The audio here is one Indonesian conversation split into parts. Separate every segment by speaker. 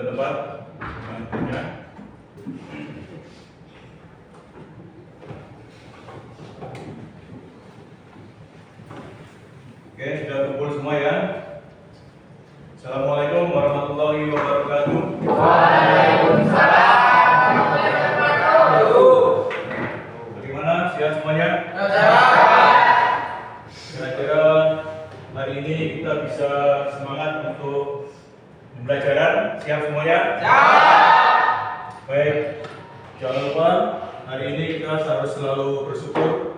Speaker 1: tempat selanjutnya. Oke, sudah kumpul semua ya. Assalamualaikum warahmatullahi wabarakatuh.
Speaker 2: Waalaikumsalam warahmatullahi wabarakatuh.
Speaker 1: Bagaimana? Siap semuanya? Kira-kira hari ini kita bisa semangat untuk pembelajaran. Siap semuanya? Baik, jangan lupa hari ini kita harus selalu bersyukur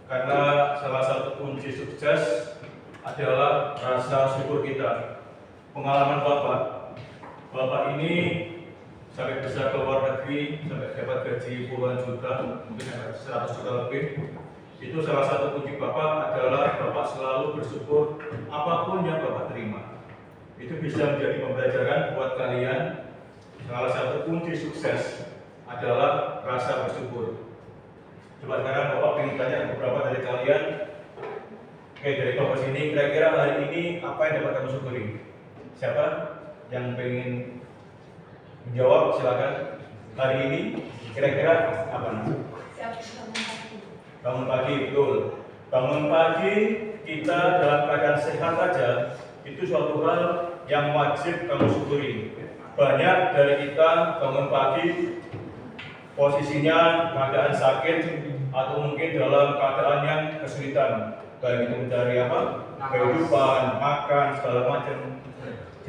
Speaker 1: karena salah satu kunci sukses adalah rasa syukur kita. Pengalaman Bapak ini sampai bisa keluar negeri, sampai dapat gaji puluhan juta, mungkin 100 juta lebih. Itu salah satu kunci Bapak adalah Bapak selalu bersyukur apapun yang Bapak terima. Itu bisa menjadi pembelajaran buat kalian. Salah satu kunci sukses adalah rasa bersyukur. Coba sekarang Bapak ingin tanya beberapa dari kalian. Oke, dari Bapak sini, kira-kira hari ini apa yang dapat kamu syukuri? Siapa yang pengen menjawab? Silakan. Hari ini kira-kira apa? Bangun pagi, betul. Bangun pagi kita dalam keadaan sehat saja, itu suatu hal yang wajib kamu syukuri. Banyak dari kita bangun pagi posisinya keadaan sakit atau mungkin dalam keadaan yang kesulitan, baik itu mencari apa? Kehidupan, makan, segala macam.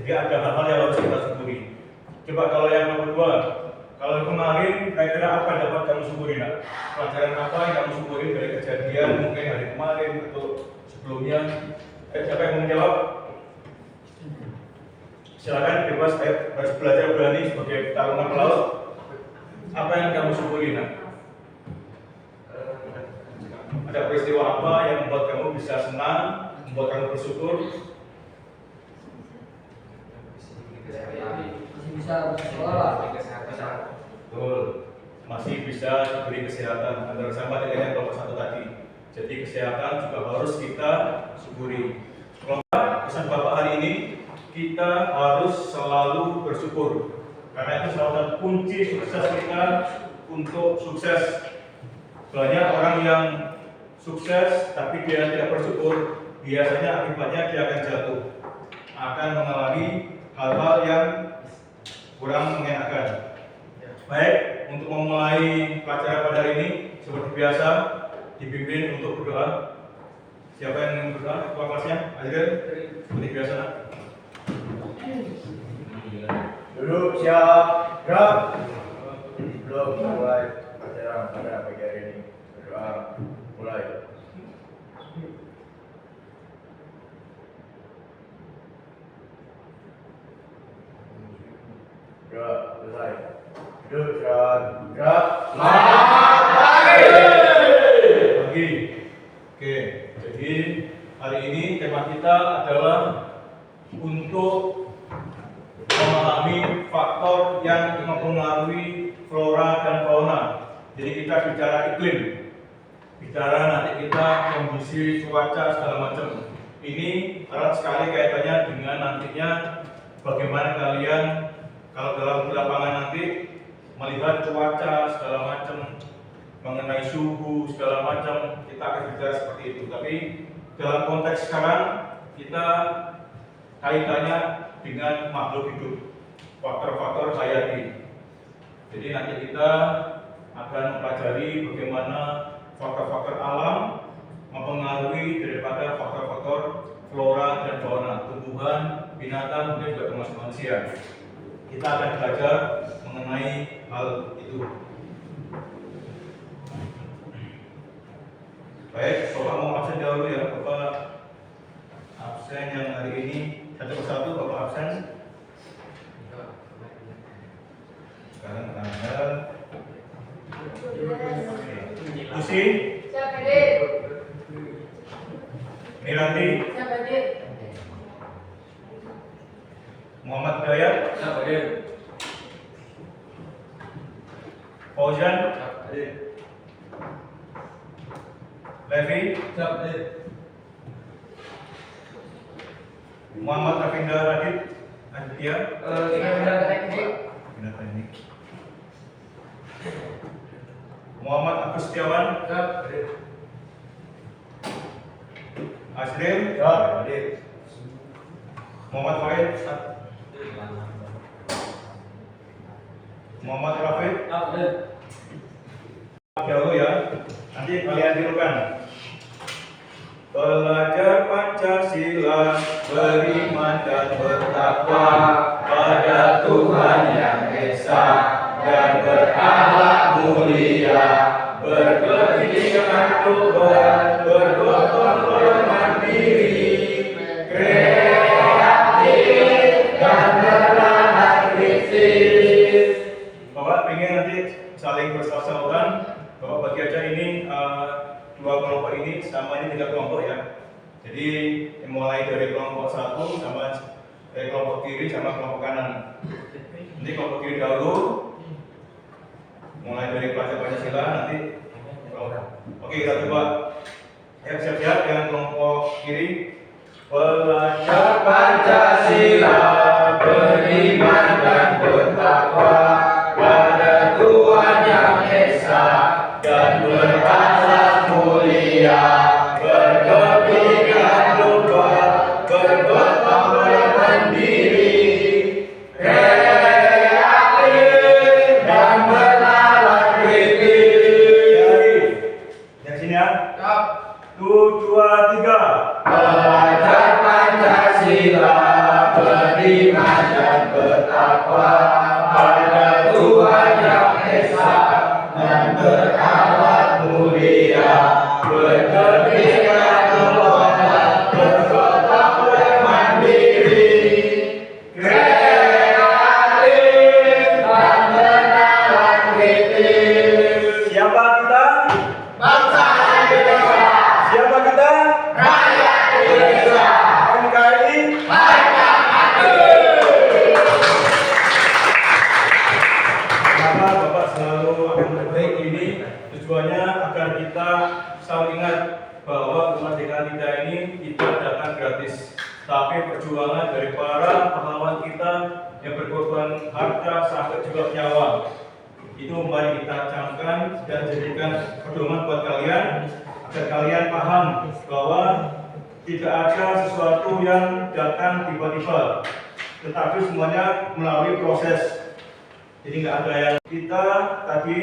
Speaker 1: Jadi ada hal-hal yang harus kita syukuri. Coba kalau yang nomor 2, kalau kemarin kira-kira apa yang dapat kamu syukuri? Nak? Pelajaran apa yang kamu syukuri dari kejadian mungkin hari kemarin atau sebelumnya? Siapa yang mau menjawab? Silakan bebas, harus belajar berani sebagai taruna pelaut. Apa yang kamu syukuri? Nak? Ada peristiwa apa yang membuat kamu bisa senang, membuat kamu bersyukur?
Speaker 2: Masih bisa bersekolah.
Speaker 1: Betul, masih bisa diberi kesehatan. Antara sama dengan yang kelompok 1 tadi. Jadi kesehatan juga harus kita syukuri. Kelompok pesan Bapak hari ini, kita harus selalu bersyukur. Karena itu salah satu kunci sukses kita untuk sukses. Banyak orang yang sukses tapi dia tidak bersyukur, biasanya akibatnya dia akan jatuh, akan mengalami hal-hal yang kurang mengenakan. Baik, untuk memulai pelajaran pada hari ini, seperti biasa, dipimpin untuk berdoa. Siapa yang ingin berdoa? Ketua kelasnya, Azril, seperti biasa.
Speaker 3: Duduk, siap, gerak. Belum mulai pelajaran pada pagi hari ini. Berdoa, mulai. Gerak, selesai. Duduk, siap, gerak.
Speaker 2: Selamat pagi.
Speaker 1: Pagi. Oke, jadi hari ini tema kita adalah untuk memahami faktor yang mempengaruhi flora dan fauna. Jadi kita bicara iklim, bicara nanti kita kondisi cuaca segala macam. Ini erat sekali kaitannya dengan nantinya bagaimana kalian kalau dalam di lapangan nanti melihat cuaca segala macam, mengenai suhu segala macam, kita akan bicara seperti itu. Tapi dalam konteks sekarang kita kaitannya dengan makhluk hidup, faktor-faktor hayati. Jadi nanti kita akan mempelajari bagaimana faktor-faktor alam mempengaruhi daripada faktor-faktor flora dan fauna, tumbuhan, binatang, mungkin juga termasuk manusia. Kita akan belajar mengenai hal itu. Baik, Bapak mau absen dahulu ya, Bapak absen yang hari ini satu persatu Bapak absen. Sekarang tanggal Lucy, Miranti, Muhammad Hidayat, Fauzan, Levi, Muhammad Rafinda Radit, Aditya, Bina Teknik. Muhammad Agus Setiawan, Asrim,
Speaker 3: Hadir.
Speaker 1: Muhammad Farid, Muhammad Rafiq. Jauh ya, nanti kalian tirukan. Belajar Pancasila, beriman dan bertakwa pada Tuhan Yang Esa dan berakhlak mulia, berkepentingan luhur, bergotong mandiri, kreatif dan bernalar kritis. Bapak pengen nanti saling bersama-sama. Bapak bagi aja ini dua kelompok ini sama ini 3 kelompok ya. Jadi mulai dari kelompok 1 sama dari kelompok kiri sama kelompok kanan. Nanti kelompok kiri dahulu, mulai dari pelajar Pancasila nanti kelompok. Oke, kita coba. Ya, siap-siap yang kelompok kiri. Belajar Pancasila, beriman dan bertakwa pada Tuhan Yang Esa dan berakhlak mulia, berkepentingan luhur, bergotong mandiri, kreatif dan bernalar kritis. Dari sini ya. 1, 2, 3. Belajar Pancasila, beriman dan bertakwa pada Tuhan Yang Esa dan berakhlak mulia, berkepentingan luhur, bergotong mandiri, kreatif dan bernalar kritis. Siapa kita? Bangsa Indonesia. Siapa kita? Rakyat Indonesia. NKRI. Kenapa Bapak selalu akan berbaik ini? Tujuannya agar kita selalu ingat bahwa kemerdekaan kita ini tidak datang gratis, tapi perjuangan dari para pahlawan kita yang berkorban harta sampai juga nyawa. Itu mari kita camkan dan jadikan pedoman buat kalian agar kalian paham bahwa tidak ada sesuatu yang datang tiba-tiba, tetapi semuanya melalui proses. Jadi nggak ada yang kita tadi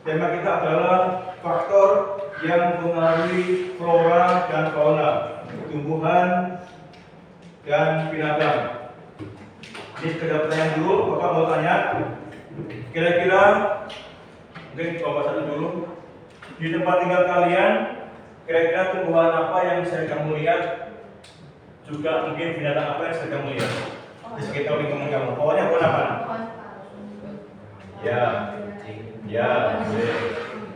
Speaker 1: tema kita adalah faktor yang mengaruhi flora dan fauna, tumbuhan dan binatang. Ini sekedar pertanyaan dulu, Bapak mau tanya. Kira-kira mungkin Bapak satu dulu. Di tempat tinggal kalian, kira-kira tumbuhan apa yang sering kamu lihat? Juga mungkin binatang apa yang sering kamu lihat di sekitar lingkungan kamu? Pokoknya pohon apa? Ya, ya.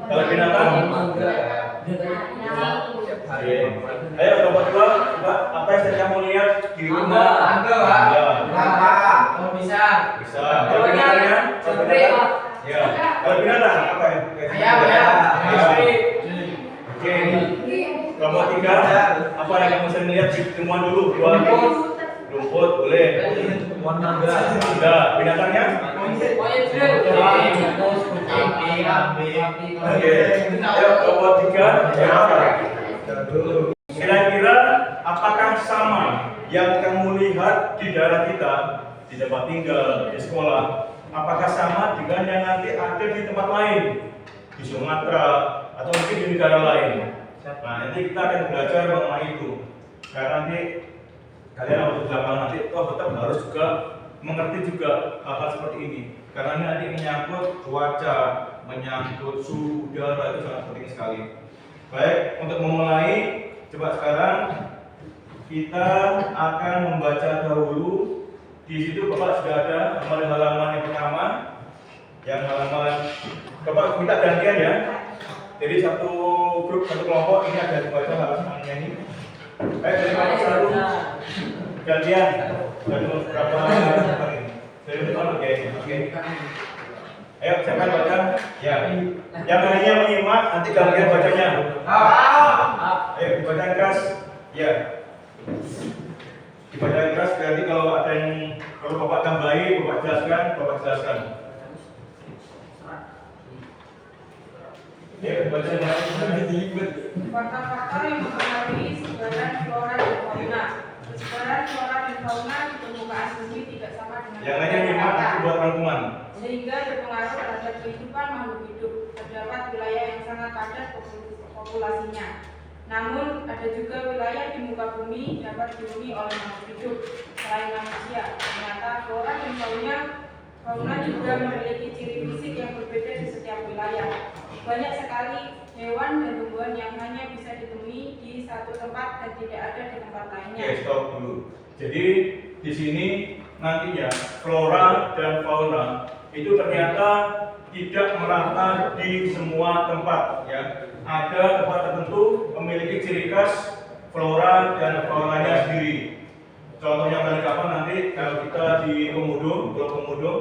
Speaker 1: Kalau binatang? Ayo coba apa yang sering kamu lihat di rumah?
Speaker 2: Bisa.
Speaker 1: Bisa. Kalau binatangnya? Ya. Kalau binatang apa ya? Oke. Kelompok 3, apa yang kamu sering lihat di rumah dulu? Rumput boleh. Enggak. Binatangnya? Oke. Ayo kelompok 3. Kira-kira apakah sama yang kamu lihat di daerah kita, di tempat tinggal, di sekolah, apakah sama dengan yang nanti ada di tempat lain, di Sumatera atau mungkin di negara lain? Nah, nanti kita akan belajar mengenai itu. Karena nanti kalian waktu di lapangan nanti tetap harus juga mengerti juga hal-hal seperti ini. Karena ini nanti menyangkut cuaca, menyangkut suhu udara, itu sangat penting sekali. Baik, untuk memulai, coba sekarang kita akan membaca dahulu. Di situ Bapak sudah ada halaman yang pertama, yang halaman Bapak minta gantian ya. Jadi satu grup, satu kelompok ini ada dibaca halamannya ini. Baik, dari kelompok 1 gantian. Dan berapa dari kelompok oke. Ayo, siapa yang baca? Ya. Yang lainnya menyimak, nanti gantian bacanya. Ayo, dibacakan keras. Ya. Dibaca yang keras, berarti kalau ada yang kalau Bapak tambahi, Bapak jelaskan. Ya, baca
Speaker 2: Faktor-faktor yang mempengaruhi sebaran flora dan fauna. Sebaran flora dan fauna di permukaan bumi tidak sama dengan
Speaker 1: yang lainnya memang
Speaker 2: rata,
Speaker 1: buat rangkuman.
Speaker 2: sehingga berpengaruh terhadap kehidupan makhluk hidup. Terdapat wilayah yang sangat padat populasinya. Namun ada juga wilayah di muka bumi dapat dihuni oleh makhluk hidup selain manusia. Ternyata flora dan fauna juga memiliki ciri fisik yang berbeda di setiap wilayah. Banyak sekali hewan dan tumbuhan yang hanya bisa ditemui di satu tempat dan tidak ada di tempat lainnya.
Speaker 1: Oke, stop dulu. Jadi di sini nantinya flora dan fauna itu ternyata tidak merata di semua tempat, ya. Ada tempat tertentu memiliki ciri khas flora dan faunanya sendiri. Contohnya paling gampang nanti kalau kita di Komodo, Pulau Komodo,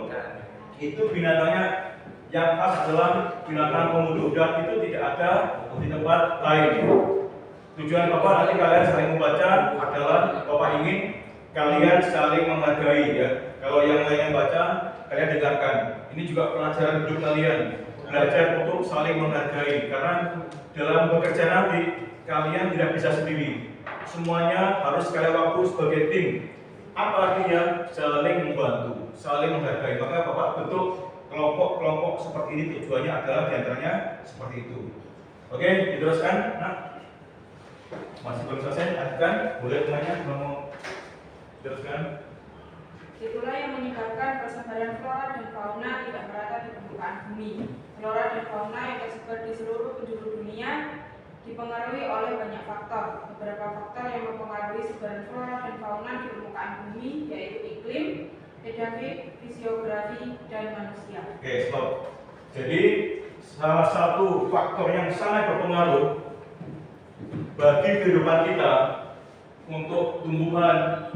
Speaker 1: itu binatangnya yang khas adalah binatang Komodo dan itu tidak ada di tempat lain. Tujuan Bapak nanti kalian saling membaca adalah Bapak ingin kalian saling menghargai, ya. Kalau yang lain yang baca, kalian dengarkan. Ini juga pelajaran hidup kalian, belajar untuk saling menghargai. Karena dalam bekerja nanti kalian tidak bisa sendiri. Semuanya harus sekali waktu sebagai tim. Apa artinya? Saling membantu, saling menghargai. Maka Bapak bentuk kelompok-kelompok seperti ini, tujuannya adalah diantaranya seperti itu. Oke, diteruskan. Nah, masih belum selesai, lanjutkan. Boleh tanya, mau teruskan.
Speaker 2: Itulah yang menyebabkan persebaran flora dan fauna tidak merata di permukaan bumi. Flora dan fauna yang tersebar di seluruh penjuru dunia dipengaruhi oleh banyak faktor. Beberapa faktor yang mempengaruhi sebaran flora dan fauna di permukaan bumi yaitu iklim, edafik, fisiografi, dan manusia.
Speaker 1: Oke, stop. Jadi salah satu faktor yang sangat berpengaruh bagi kehidupan kita untuk tumbuhan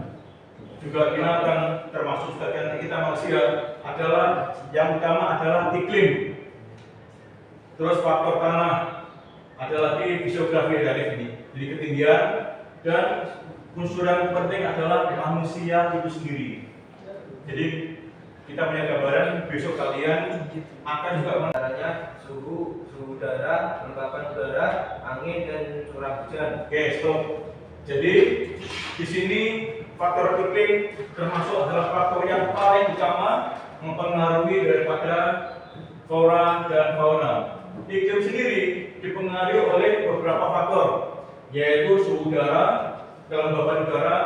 Speaker 1: juga binatang termasuk sebagian kita manusia adalah yang utama adalah iklim. Terus faktor tanah, ada lagi fisiografi dari ini, jadi ketinggian, dan unsur yang penting adalah manusia itu sendiri. Jadi kita punya gambaran, besok kalian akan juga
Speaker 3: Caranya suhu udara, kelembapan udara, angin dan curah hujan.
Speaker 1: Oke, stop. Jadi di sini faktor iklim termasuk adalah faktor yang paling utama mempengaruhi daripada flora dan fauna. Iklim sendiri dipengaruhi oleh beberapa faktor, yaitu suhu udara, kelembapan udara,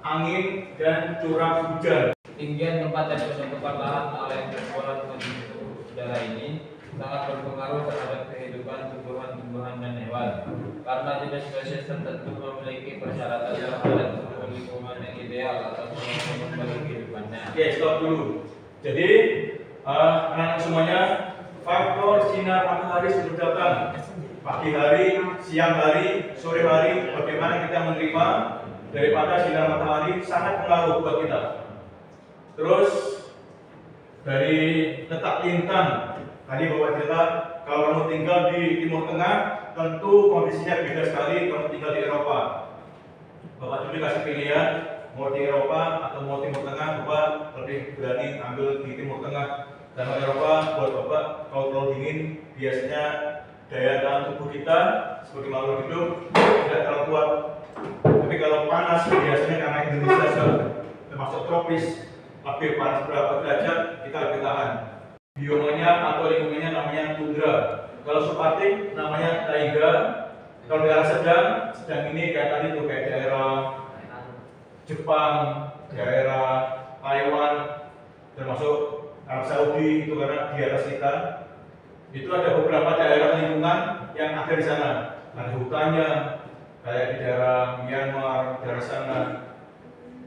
Speaker 1: angin, dan curah hujan.
Speaker 4: Tinggian tempat dan kesentuhan lahan oleh perpolusi udara ini sangat berpengaruh terhadap kehidupan tumbuhan-tumbuhan dan hewan. Karena jenis spesies tertentu memiliki persyaratan terhadap suhu lingkungan yang ideal atau bagi kehidupannya.
Speaker 1: Oke, stop dulu. Jadi anak-anak semuanya, faktor sinar matahari sudah datang. Pagi hari, siang hari, sore hari, bagaimana kita menerima daripada sinar matahari sangat pengaruh buat kita. Terus dari letak lintang, tadi Bapak cerita kalau kamu tinggal di Timur Tengah, tentu kondisinya beda sekali kamu tinggal di Eropa. Bapak dulu kasih pilihan mau di Eropa atau mau Timur Tengah, Bapak lebih berani ambil di Timur Tengah. Karena Eropa buat Bapak kalau terlalu dingin biasanya daya tahan tubuh kita sebagai makhluk hidup tidak terlalu kuat. Tapi kalau panas biasanya karena Indonesia termasuk tropis, lebih panas berapa derajat kita lebih tahan. Biomanya atau lingkungannya namanya tundra. Kalau subatik namanya taiga. Kalau daerah sedang ini kayak tadi tuh kayak daerah Jepang, daerah Taiwan, termasuk Arab Saudi itu karena di atas kita. Itu ada beberapa daerah lingkungan yang ada di sana. Ada hutannya, kayak di daerah Myanmar, daerah sana,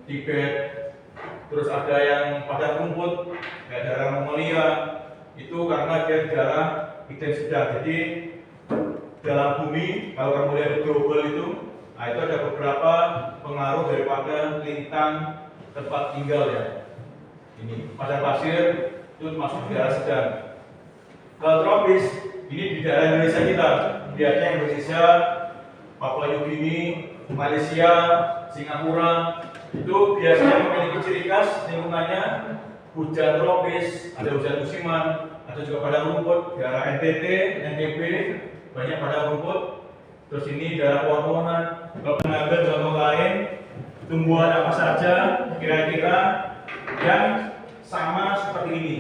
Speaker 1: Tibet. Terus ada yang padat rumput, kayak daerah Mongolia. Itu karena dia di daerah iklim sedang. Jadi dalam bumi, kalau kamu lihat global itu, nah itu ada beberapa pengaruh daripada lintang tempat tinggal ya. Ini padang pasir itu masuk daerah sedang. Kalau tropis, ini di daerah Indonesia kita. Biasanya Indonesia, Papua New Guinea, Malaysia, Singapura, itu biasanya memiliki ciri khas lingkungannya hujan tropis, ada hujan musiman, ada juga padang rumput, daerah NTT, NTB, banyak padang rumput. Terus ini daerah pepohonan. Kalau mengambil contoh lain, tumbuhan apa saja kira-kira yang sama seperti ini?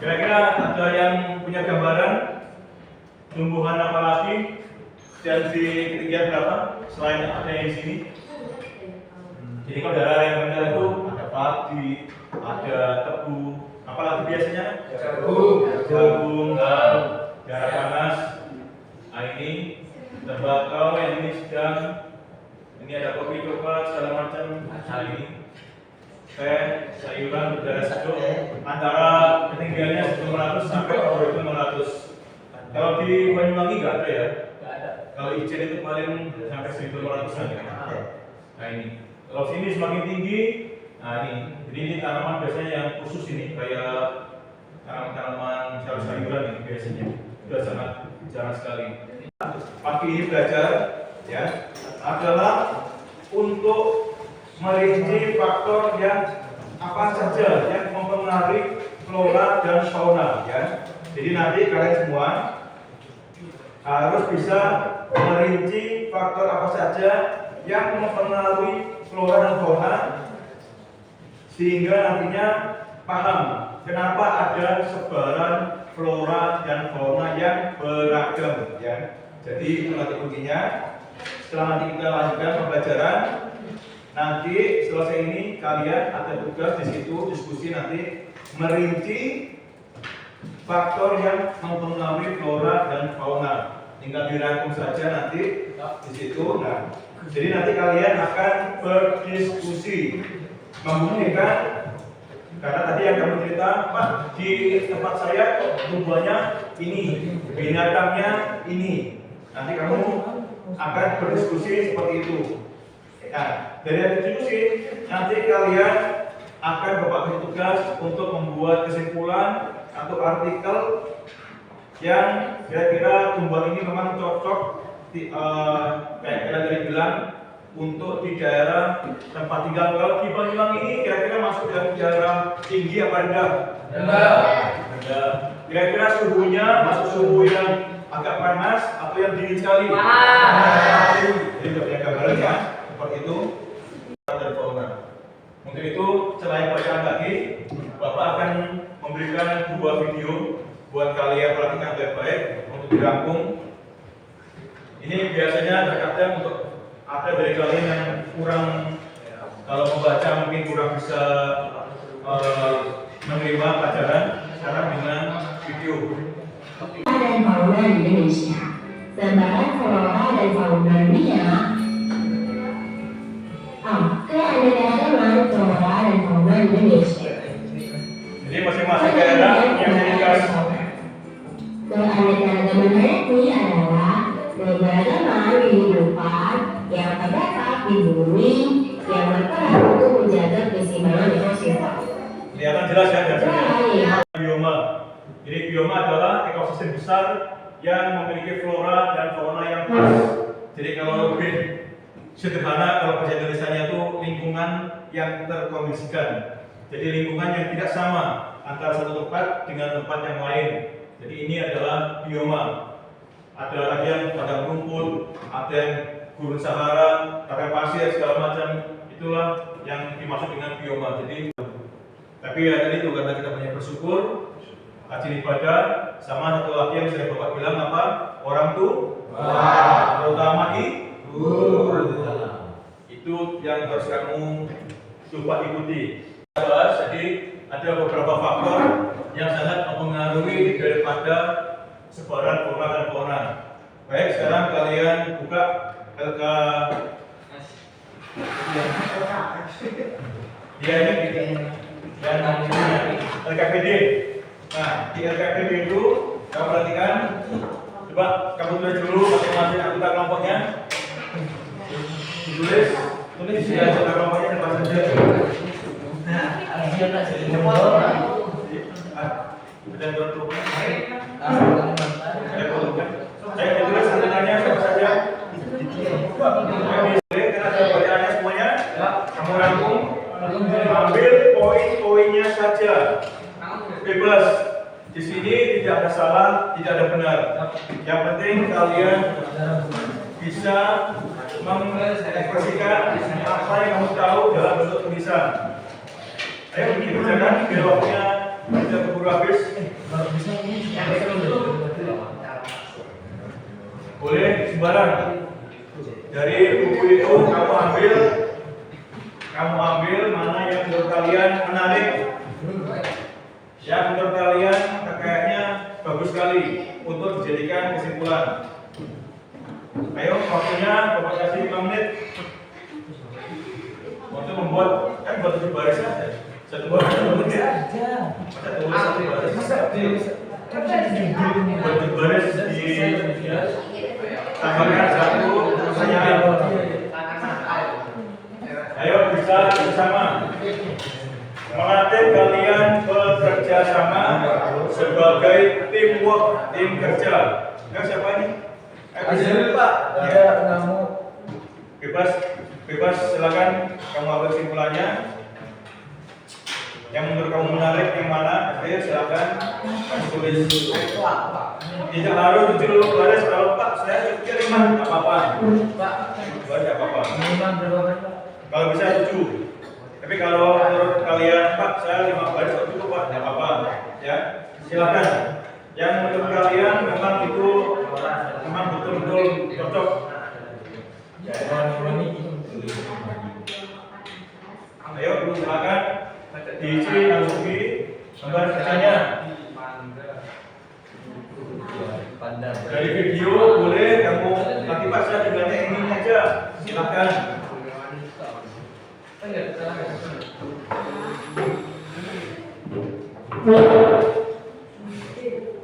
Speaker 1: Kira-kira ada yang punya gambaran tumbuhan apa lagi dan di ketinggian berapa selain ada yang di sini? Jadi kalau daerah yang rendah itu ada padi, ada tebu, apalagi biasanya jagung, daerah panas. Nah ini tembakau, yang ini sedang, ini ada kopi coklat segala macam. Nah ini teh, sayuran, udara sejuk, antara ketinggiannya 1.500 sampai 2.500. Kalau di Banyuwangi nggak ada ya? Nggak ada. Kalau Ijen itu paling sampai 1.500-an ya. Nah ini. Kalau sini semakin tinggi, nah ini. Jadi ini tanaman biasanya yang khusus ini, kayak tanaman sayur-sayuran ini biasanya. Sudah sangat jarang sekali. Pagi ini belajar ya adalah untuk merinci faktor yang apa saja yang mempengaruhi flora dan fauna ya. Jadi nanti kalian semua harus bisa merinci faktor apa saja yang mempengaruhi flora dan fauna sehingga nantinya paham kenapa ada sebaran flora dan fauna yang beragam ya. Jadi itu nanti kuncinya. Setelah nanti kita lanjutkan pembelajaran, nanti selesai ini kalian ada tugas di situ diskusi nanti merinci faktor yang mempengaruhi flora dan fauna. Tinggal dirangkum saja nanti di situ. Nah, jadi nanti kalian akan berdiskusi membuktikan, karena tadi yang kamu cerita, Pak, di tempat saya tumbuhannya ini, binatangnya ini. Nanti kamu akan berdiskusi seperti itu. Nah, dari diskusi nanti kalian akan Bapak kasih tugas untuk membuat kesimpulan atau artikel yang kira-kira tumbuhan ini memang cocok kayak kalian tadi bilang untuk di daerah tempat tinggal. Kalau di Banyuwangi ini kira-kira masuk daerah tinggi apa rendah? Rendah. Kira-kira suhunya masuk suhu yang agak panas atau yang dingin sekali? Jadi tidak punya gambaran ya seperti itu. Dan fauna. Untuk itu selain bacaan tadi, Bapak akan memberikan 2 video buat kalian perhatikan baik-baik untuk dirangkum. Ini biasanya terkadang untuk ada dari kalian yang kurang, kalau membaca mungkin kurang bisa menerima pelajaran sekarang dengan video.
Speaker 5: Dan fauna Indonesia. Sebaran flora dan fauna dunia. Keanekaragaman flora dan fauna Indonesia.
Speaker 1: Jadi masing-masing daerah yang menjadikan
Speaker 5: Keanekaragaman hayati adalah keberagaman kehidupan yang terdapat di bumi yang berperan untuk menjaga keseimbangan ekosistem.
Speaker 1: kelihatan jelas ya gambarnya. Bioma. Jadi bioma adalah ekosistem besar yang memiliki flora dan fauna yang khas. Jadi kalau lebih sederhana, kalau bahasa Indonesianya itu lingkungan yang terkondisikan. Jadi lingkungan yang tidak sama antara satu tempat dengan tempat yang lain. Jadi ini adalah bioma. Ada lagi yang padang rumput, ada yang gurun Sahara, padang pasir segala macam. Itulah yang dimaksud dengan bioma. Jadi tapi ya tadi itu karena kita banyak bersyukur, rajin ibadah, sama satu lagi yang sering Bapak bilang apa? Orang tua, terutama itu yang harus kamu coba ikuti. Jadi ada beberapa faktor yang sangat mempengaruhi daripada sebaran flora dan fauna. Baik, sekarang kalian buka LK dia ini dan LKPD. Nah, di LKPD itu kamu perhatikan, coba kamu tulis dulu masing-masing anggota kelompoknya. Tulis ya anggota kelompoknya apa saja. Dan bertugas. Saya tulis anggotanya siapa saja. Karena ada bacaannya semuanya. Kamu penting kalian bisa mengekspresikan apa yang kamu tahu dalam bentuk tulisan. Ayo dikerjakan biar waktunya tidak keburu habis. Boleh sembarang. Dari buku itu kamu ambil mana yang menurut kalian menarik, yang menurut kalian kayaknya bagus sekali untuk dijadikan kesimpulan. Ayo waktunya Bapak kasih 5 menit. Waktu membuat buat 7 baris aja. Satu baris aja. Masa tulis 1 baris. Buat 7 baris di tambahkan 1 pertanyaan. Ayo bisa bersama. Melatih kalian bekerja sama sebagai teamwork, tim kerja. Nah, siapa ini?
Speaker 3: Pak.
Speaker 1: Ya, kamu bebas silakan kamu ambil kesimpulannya. Yang menurut kamu menarik yang mana? Oke, silakan kamu tulis. Tidak harus 7 baris. Kalau Pak saya pikir 5 apa-apa. Pak, baca apa-apa. Kalau bisa 7. Tapi kalau menurut kalian Pak saya 5 baris kok cukup Pak, tidak apa-apa. Ya, silakan. Yang menurut kalian memang itu memang betul-betul cocok. Ayo silakan diisi langsung gambar kerjanya. Dari video boleh kamu nanti pas saya tinggalnya ini aja. Silakan.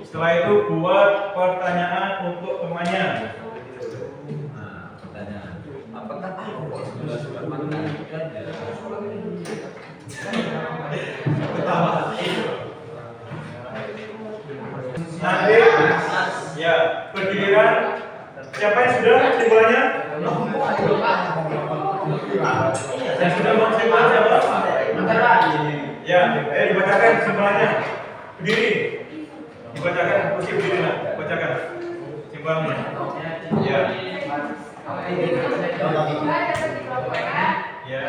Speaker 1: Setelah itu buat pertanyaan untuk temannya.
Speaker 4: Apakah sudah menunjukkan
Speaker 1: Nanti ya bergiliran siapa yang sudah simbolnya? Yang sudah mau simbol siapa? Ya, dibacakan simbolnya. Berdiri. Dibacakan kursi berdiri lah. Bacakan simbolnya. Ya. Ya.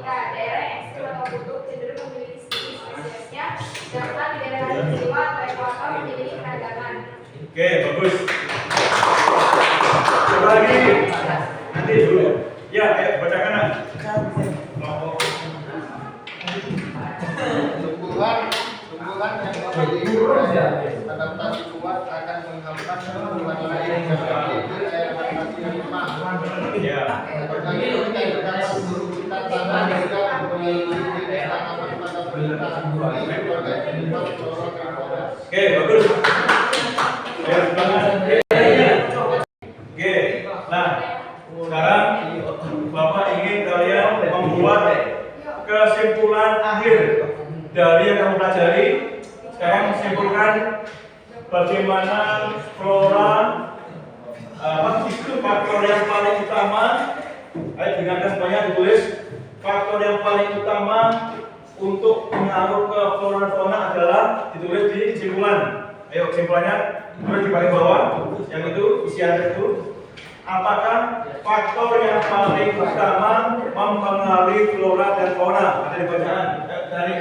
Speaker 2: Daerah yang ekstrim atau kutub cenderung memiliki spesiesnya dan telah di daerah istimewa atau ekuator menjadi keragaman.
Speaker 1: Oke, bagus. Coba lagi. Nanti dulu. Ya, ayo bacakan.
Speaker 6: Tumbuhan yang adaptasi kuat akan menghasilkan tumbuhan lain yang memiliki adaptasi yang lemah.
Speaker 1: Ya.
Speaker 6: Berbagai kita dapat merugikan tanah juga memiliki tanaman pada perintah bumi sebagai penyebab flora dan fauna.
Speaker 1: Oke, bagus. Ya, semangat. Oke. Nah, sekarang Bapak ingin kalian membuat kesimpulan akhir dari yang kamu pelajari. Sekarang simpulkan bagaimana flora itu faktor yang paling utama. Ayo dengarkan semuanya, ditulis. Faktor yang paling utama untuk pengaruh ke flora dan fauna adalah ditulis di kesimpulan. Ayo kesimpulannya boleh di paling bawah. Yang itu isian itu. Apakah faktor yang paling utama mempengaruhi flora dan fauna? Ada di bacaan dari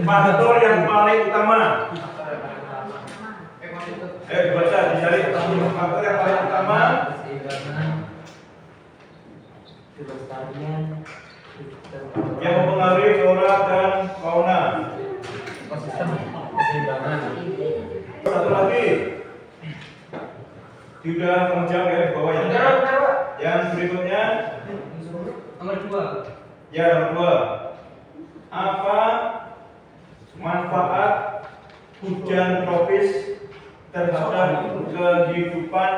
Speaker 1: faktor yang paling utama. Ayo dibaca, dicari faktor yang paling utama. Yang mempengaruhi flora dan fauna. Satu lagi. Sudah menjawab ya di bawah ya. Yang berikutnya
Speaker 3: Nomor 2.
Speaker 1: ya nomor 2. Apa manfaat hujan tropis terhadap kehidupan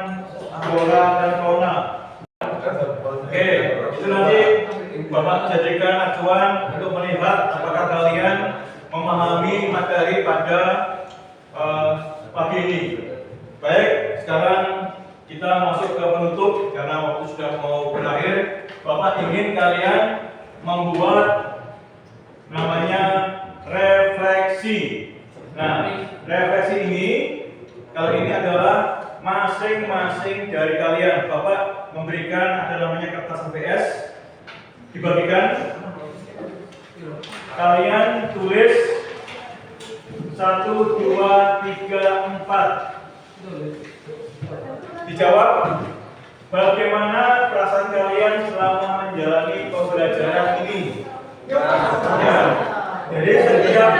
Speaker 1: flora dan fauna? Oke, itu nanti Bapak jadikan acuan untuk melihat apakah kalian memahami materi pada pagi ini. Baik, sekarang kita masuk ke penutup karena waktu sudah mau berakhir. Bapak ingin kalian membuat namanya refleksi. Nah, refleksi ini kali ini adalah masing-masing dari kalian. Bapak memberikan ada namanya kertas HVS, dibagikan. Kalian tulis 1, 2, 3, 4. Dijawab. Bagaimana perasaan kalian selama menjalani pembelajaran ini? Ya. Jadi setiap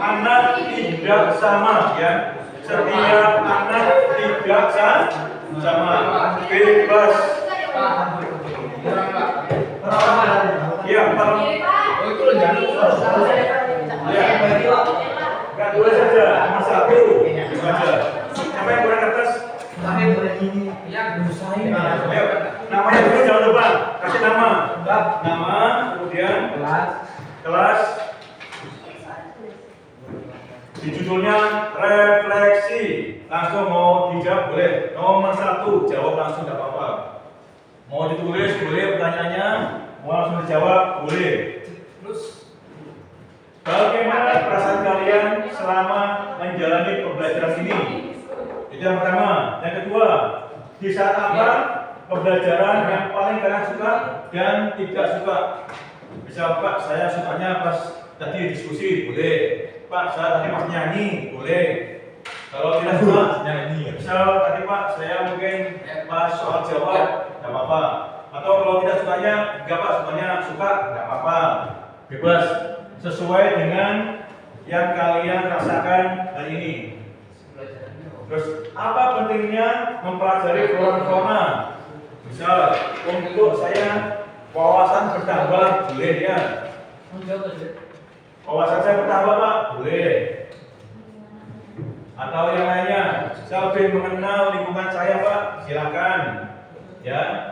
Speaker 1: anak tidak sama ya. Setiap anak tidak sama. Bebas. Ya, Pak.
Speaker 3: Oh itu loh jangan
Speaker 1: Ya. Enggak boleh saja, cuma satu saja. Siapa yang kurang kertas? Ayo, namanya dulu jangan lupa. Kasih nama. Nama, kemudian kelas. Di judulnya refleksi. Langsung mau dijawab boleh. Nomor 1 jawab langsung tidak apa-apa. Mau ditulis boleh pertanyaannya. Mau langsung dijawab boleh. Bagaimana perasaan kalian selama menjalani pembelajaran ini? Itu yang pertama. Yang kedua, di saat apa pembelajaran yang paling kalian suka dan tidak suka? Misal Pak, saya sukanya pas tadi diskusi, boleh. Pak, saya tadi pas nyanyi, boleh. Kalau tidak suka nyanyi. Misal tadi Pak, saya mungkin pas soal jawab, tidak apa-apa. Atau kalau tidak sukanya, enggak Pak, sukanya suka, tidak apa-apa. Bebas. Sesuai dengan yang kalian rasakan hari ini. Terus apa pentingnya mempelajari flora fauna? Misal untuk saya wawasan bertambah boleh ya. Wawasan saya bertambah Pak boleh. Atau yang lainnya, saya lebih mengenal lingkungan saya Pak, silakan. Ya.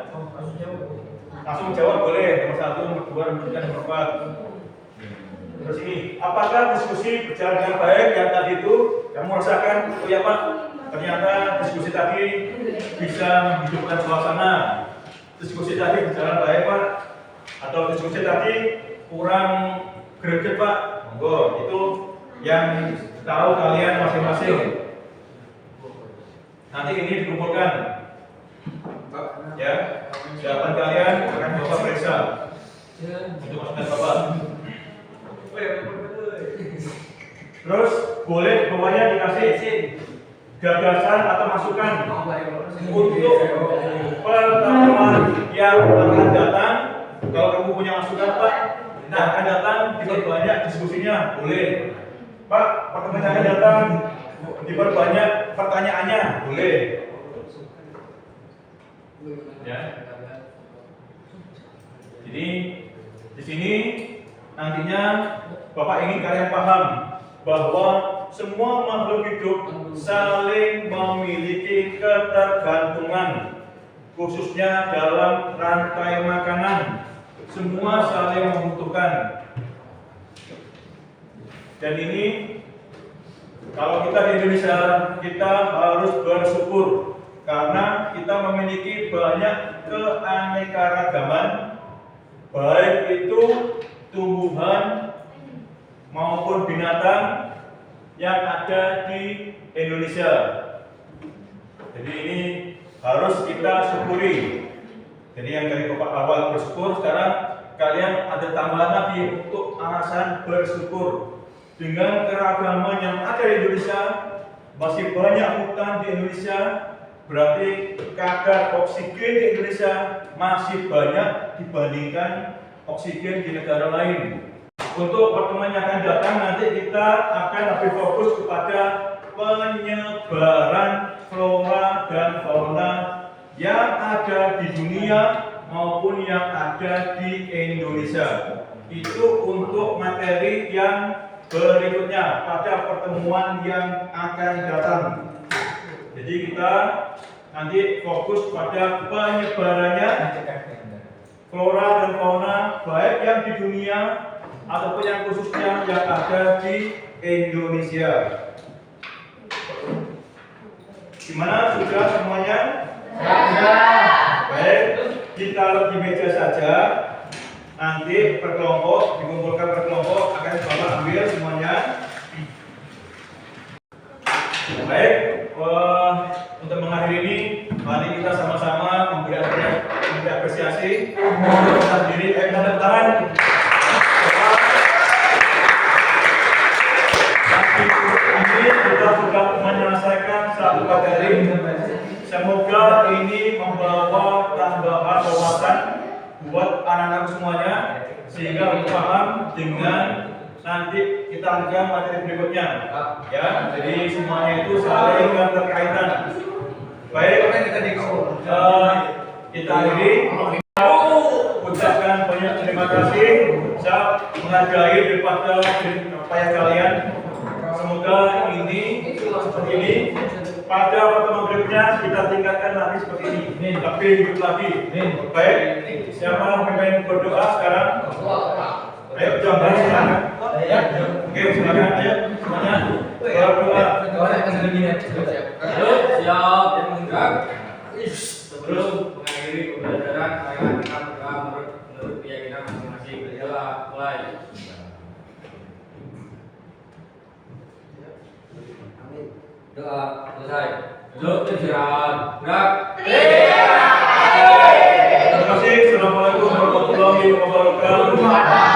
Speaker 1: Langsung jawab boleh. Nomor 1, nomor 2, nomor 3, nomor 4. Terus ini, apakah diskusi berjalan dengan baik yang tadi itu kamu rasakan? Oh ya Pak, ternyata diskusi tadi bisa menghidupkan suasana. Diskusi tadi berjalan baik Pak, atau diskusi tadi kurang greget Pak. Monggo, itu yang tahu kalian masing-masing. Nanti ini dikumpulkan. Ya, jawaban kalian akan Bapak periksa. Untuk masukan Bapak. Terus boleh bawahnya dikasih gagasan atau masukan untuk pertemuan yang akan datang. Kalau kamu punya masukan Pak, yang akan datang diperbanyak diskusinya, boleh. Pak, pertemuan yang akan datang diperbanyak pertanyaannya, boleh. Ya. Jadi di sini nantinya Bapak ingin kalian paham bahwa semua makhluk hidup saling memiliki ketergantungan, khususnya dalam rantai makanan. Semua saling membutuhkan. Dan ini kalau kita di Indonesia, kita harus bersyukur karena kita memiliki banyak keanekaragaman, baik itu tumbuhan maupun binatang yang ada di Indonesia. Jadi ini harus kita syukuri. Jadi yang dari Bapak awal bersyukur, sekarang kalian ada tambahan lagi untuk alasan bersyukur. Dengan keragaman yang ada di Indonesia, masih banyak hutan di Indonesia, berarti kadar oksigen di Indonesia masih banyak dibandingkan oksigen di negara lain. Untuk pertemuan yang akan datang nanti kita akan lebih fokus kepada penyebaran flora dan fauna yang ada di dunia maupun yang ada di Indonesia. Itu untuk materi yang berikutnya pada pertemuan yang akan datang. Jadi kita nanti fokus pada penyebarannya flora dan fauna baik yang di dunia ataupun yang khususnya yang ada di Indonesia. Gimana, sudah semuanya? Baik, kita di meja saja. Nanti per kelompok, dikumpulkan per kelompok, akan Bapak ambil semuanya. Mohon berserah diri, tanda tangan. Ini kita sudah menyelesaikan satu materi. Semoga ini membawa tambahan wawasan buat anak-anak semuanya sehingga paham dengan nanti kita lanjutkan materi berikutnya. Ya, jadi semuanya itu saling berkaitan. Baik, kita akhiri. Ucapkan banyak terima kasih. Saya menghargai daripada upaya kalian. Semoga ini seperti ini. Pada pertemuan berikutnya kita tingkatkan lagi seperti ini. Lebih hidup lagi. Baik, siapa yang ingin berdoa sekarang? Ayo, jangan silakan. Ya, oke, silakan ayo semuanya berdoa.
Speaker 4: Sebelum mengakhiri pembelajaran, marilah kita berdoa menurut keyakinan masing-masing. Mulai. Doa selesai. Duduk istirahat. Gerak.
Speaker 1: Terima kasih. Assalamualaikum warahmatullahi wabarakatuh.